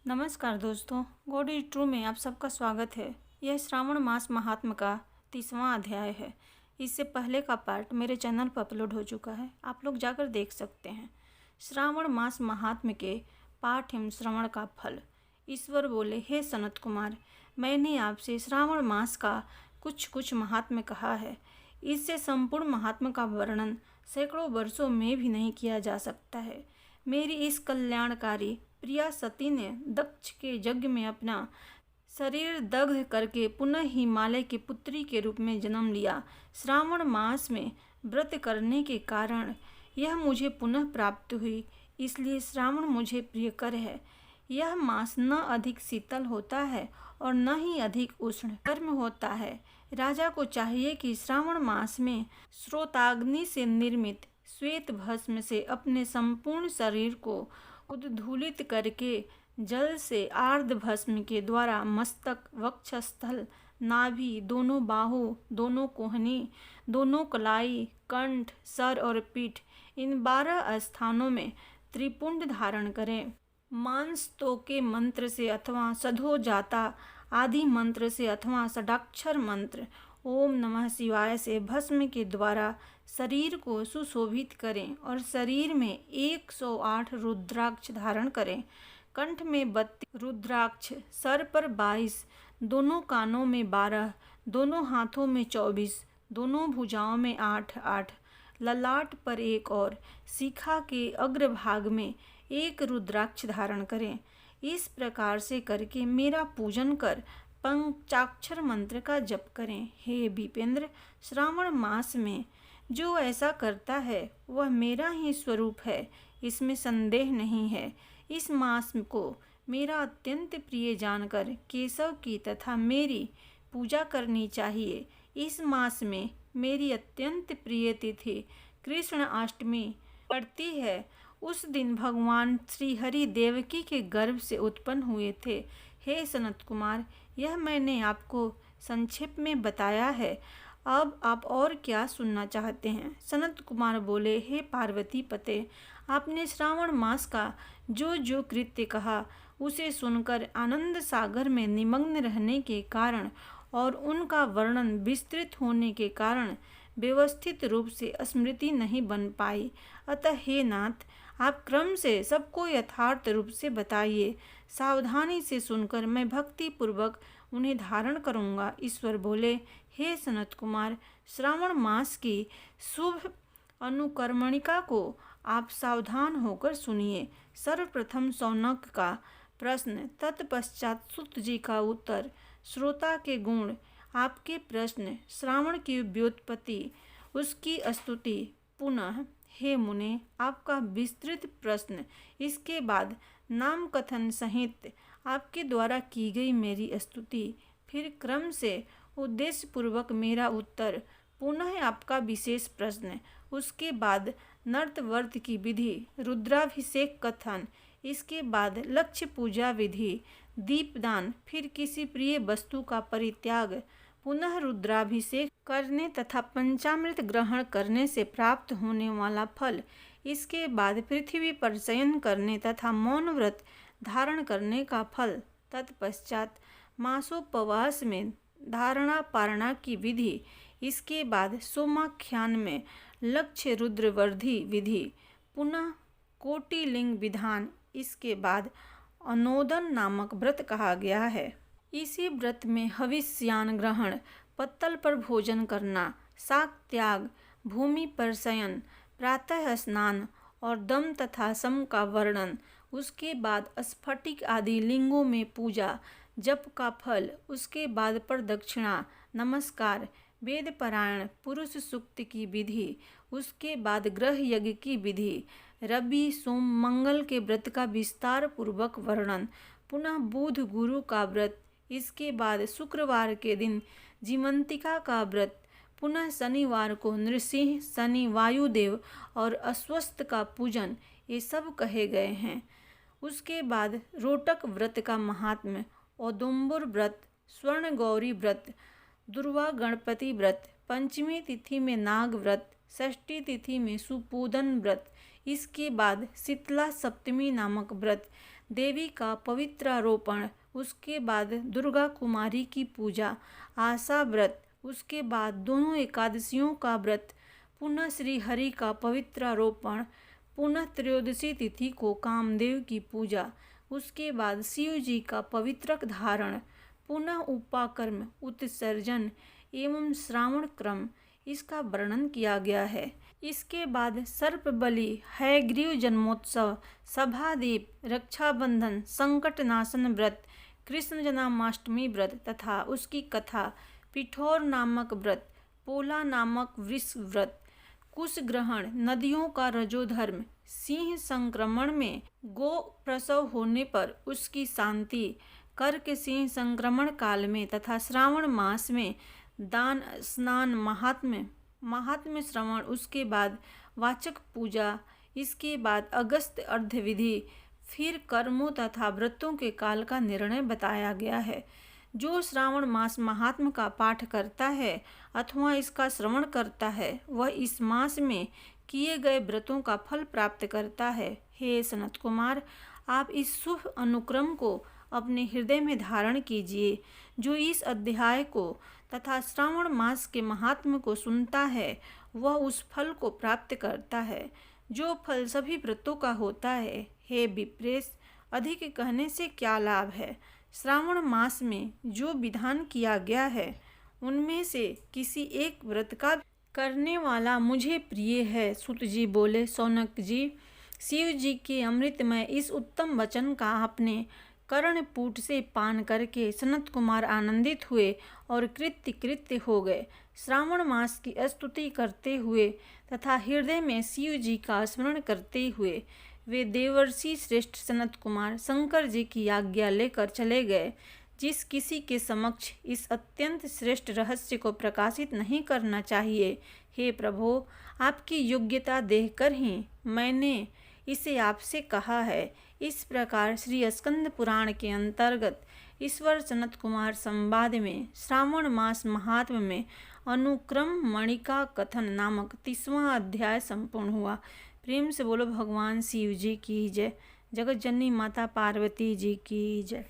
नमस्कार दोस्तों, God is true में आप सबका स्वागत है। यह श्रावण मास महात्म का 30वां अध्याय है। इससे पहले का पार्ट मेरे चैनल पर अपलोड हो चुका है, आप लोग जाकर देख सकते हैं। श्रावण मास महात्म के पाठ एवं श्रवण का फल। ईश्वर बोले, हे सनत कुमार, मैंने आपसे श्रावण मास का कुछ महात्म्य कहा है। इससे संपूर्ण महात्म का वर्णन सैकड़ों वर्षों में भी नहीं किया जा सकता है। मेरी इस कल्याणकारी प्रिया सती ने दक्ष के यज्ञ में अपना शरीर दग्ध करके पुनः हिमालय की पुत्री के रूप में जन्म लिया। श्रावण मास में व्रत करने के कारण यह मुझे पुनः प्राप्त हुई, इसलिए श्रावण मुझे प्रियकर है। यह मास न अधिक शीतल होता है और न ही अधिक उष्ण गर्म होता है। राजा को चाहिए कि श्रावण मास में स्रोताग्नि से निर्मित श्वेत भस्म से अपने संपूर्ण शरीर को उद्धूलित करके जल से आर्द्र भस्म के द्वारा मस्तक, वक्षस्थल, नाभि, दोनों बाहु, दोनों कोहनी, दोनों कलाई, कंठ, सर और पीठ, इन 12 स्थानों में त्रिपुंड धारण करें। मांस तो के मंत्र से अथवा सधो जाता आदि मंत्र से अथवा षडाक्षर मंत्र ओम नमः शिवाय से भस्म के द्वारा शरीर को सुशोभित करें और शरीर में 108 रुद्राक्ष धारण करें। कंठ में 32 रुद्राक्ष, सर पर 22, दोनों कानों में 12, दोनों हाथों में 24, दोनों भुजाओं में 8, ललाट पर एक और शिखा के अग्रभाग में 1 रुद्राक्ष धारण करें। इस प्रकार से करके मेरा पूजन कर पंचाक्षर मंत्र का जप करें। हे विपेंद्र, श्रावण मास में जो ऐसा करता है वह मेरा ही स्वरूप है, इसमें संदेह नहीं है। इस मास को मेरा अत्यंत प्रिय जानकर केशव की तथा मेरी पूजा करनी चाहिए। इस मास में मेरी अत्यंत प्रिय तिथि कृष्ण अष्टमी पड़ती है। उस दिन भगवान श्री हरि देवकी के गर्भ से उत्पन्न हुए थे। हे सनत कुमार, यह मैंने आपको संक्षेप में बताया है। अब आप और क्या सुनना चाहते हैं? सनत कुमार बोले, हे पार्वती पते, आपने श्रावण मास का जो कृत्य कहा उसे सुनकर आनंद सागर में निमग्न रहने के कारण और उनका वर्णन विस्तृत होने के कारण व्यवस्थित रूप से स्मृति नहीं बन पाई। अतः हे नाथ, आप क्रम से सबको यथार्थ रूप से बताइए। सावधानी से सुनकर मैं भक्ति पूर्वक उन्हें धारण करूँगा। ईश्वर बोले, हे सनत कुमार, श्रावण मास की शुभ अनुकर्मणिका को आप सावधान होकर सुनिए। सर्वप्रथम शौनक का प्रश्न, तत्पश्चात सुत जी का उत्तर, श्रोता के गुण, आपके प्रश्न, श्रावण की व्युत्पत्ति, उसकी स्तुति, पुनः हे मुने आपका विस्तृत प्रश्न, इसके बाद नाम कथन सहित आपके द्वारा की गई मेरी स्तुति, फिर क्रम से उद्देश्य पूर्वक मेरा उत्तर, पुनः आपका विशेष प्रश्न, उसके बाद नर्तवर्त की विधि, रुद्राभिषेक कथन, इसके बाद लक्ष्य पूजा विधि, दीपदान, फिर किसी प्रिय वस्तु का परित्याग, पुनः रुद्राभिषेक करने तथा पंचामृत ग्रहण करने से प्राप्त होने वाला फल, इसके बाद पृथ्वी पर शयन करने तथा मौन व्रत धारण करने का फल, तत्पश्चात मासोपवास में धारणा पारणा की विधि, इसके बाद सोमाख्यान में लक्ष्य रुद्रवर्धि विधि, पुनः कोटिलिंग विधान, इसके बाद अनोदन नामक व्रत कहा गया है। इसी व्रत में हविष्यान ग्रहण, पत्तल पर भोजन करना, शाक त्याग, भूमि पर शयन, प्रातः स्नान और दम तथा सम का वर्णन, उसके बाद स्फटिक आदि लिंगों में पूजा, जप का फल, उसके बाद प्रदक्षिणा, नमस्कार, वेद पारायण, पुरुष सूक्त की विधि, उसके बाद ग्रह यज्ञ की विधि, रवि सोम मंगल के व्रत का विस्तार पूर्वक वर्णन, पुनः बुध गुरु का व्रत, इसके बाद शुक्रवार के दिन जीमंतिका का व्रत, पुनः शनिवार को नृसिंह, शनि, वायुदेव और अस्वस्थ का पूजन, ये सब कहे गए हैं। उसके बाद रोटक व्रत का महात्म्य, औदुंबर व्रत, स्वर्ण गौरी व्रत, दुर्वा गणपति व्रत, पंचमी तिथि में नाग व्रत, षष्ठी तिथि में सुपूदन व्रत, इसके बाद शीतला सप्तमी नामक व्रत, देवी का पवित्रारोपण, उसके बाद दुर्गा कुमारी की पूजा, आशा व्रत, उसके बाद दोनों एकादशियों का व्रत, पुनः श्री हरि का पवित्रारोपण, पुनः त्रयोदशी तिथि को कामदेव की पूजा, उसके बाद शिव जी का पवित्रक धारण, पुनः उपाकर्म, उत्सर्जन एवं श्रावण क्रम, इसका वर्णन किया गया है। इसके बाद सर्प बलि, हयग्रीव जन्मोत्सव, सभादीप, रक्षाबंधन, संकटनाशन व्रत, कृष्ण जन्माष्टमी व्रत तथा उसकी कथा, पिठौर नामक व्रत, पोला नामक वृष व्रत, कुश ग्रहण, नदियों का रजोधर्म, सिंह संक्रमण में गो प्रसव होने पर उसकी शांति, कर्क सिंह संक्रमण काल में तथा श्रावण मास में दान स्नान महात्म्य श्रवण, उसके बाद वाचक पूजा, इसके बाद अगस्त अर्धविधि, फिर कर्मों तथा व्रतों के काल का निर्णय बताया गया है। जो श्रावण मास महात्म्य का पाठ करता है अथवा इसका श्रवण करता है वह इस मास में किए गए व्रतों का फल प्राप्त करता है। हे सनत कुमार, आप इस शुभ अनुक्रम को अपने हृदय में धारण कीजिए। जो इस अध्याय को तथा श्रावण मास के महात्म्य को सुनता है वह उस फल को प्राप्त करता है जो फल सभी व्रतों का होता है। हे विप्रेश, अधिक कहने से क्या लाभ है। श्रावण मास में जो विधान किया गया है उनमें से किसी एक व्रत का करने वाला मुझे प्रिय है। सुत जी बोले, सौनक जी, शिव जी के अमृतमय इस उत्तम वचन का अपने कर्णपूट से पान करके सनत कुमार आनंदित हुए और कृत्य हो गए। श्रावण मास की स्तुति करते हुए तथा हृदय में शिव जी का स्मरण करते हुए वे देवर्षि श्रेष्ठ सनत कुमार शंकर जी की आज्ञा लेकर चले गए। जिस किसी के समक्ष इस अत्यंत श्रेष्ठ रहस्य को प्रकाशित नहीं करना चाहिए, हे प्रभो, आपकी योग्यता देखकर ही मैंने इसे आपसे कहा है। इस प्रकार श्री स्कंद पुराण के अंतर्गत ईश्वर सनत कुमार संवाद में श्रावण मास महात्म्य में अनुक्रम मणिका कथन नामक 30वां अध्याय संपूर्ण हुआ। प्रेम से बोलो भगवान शिव जी की जय। जगत जननी माता पार्वती जी की जय।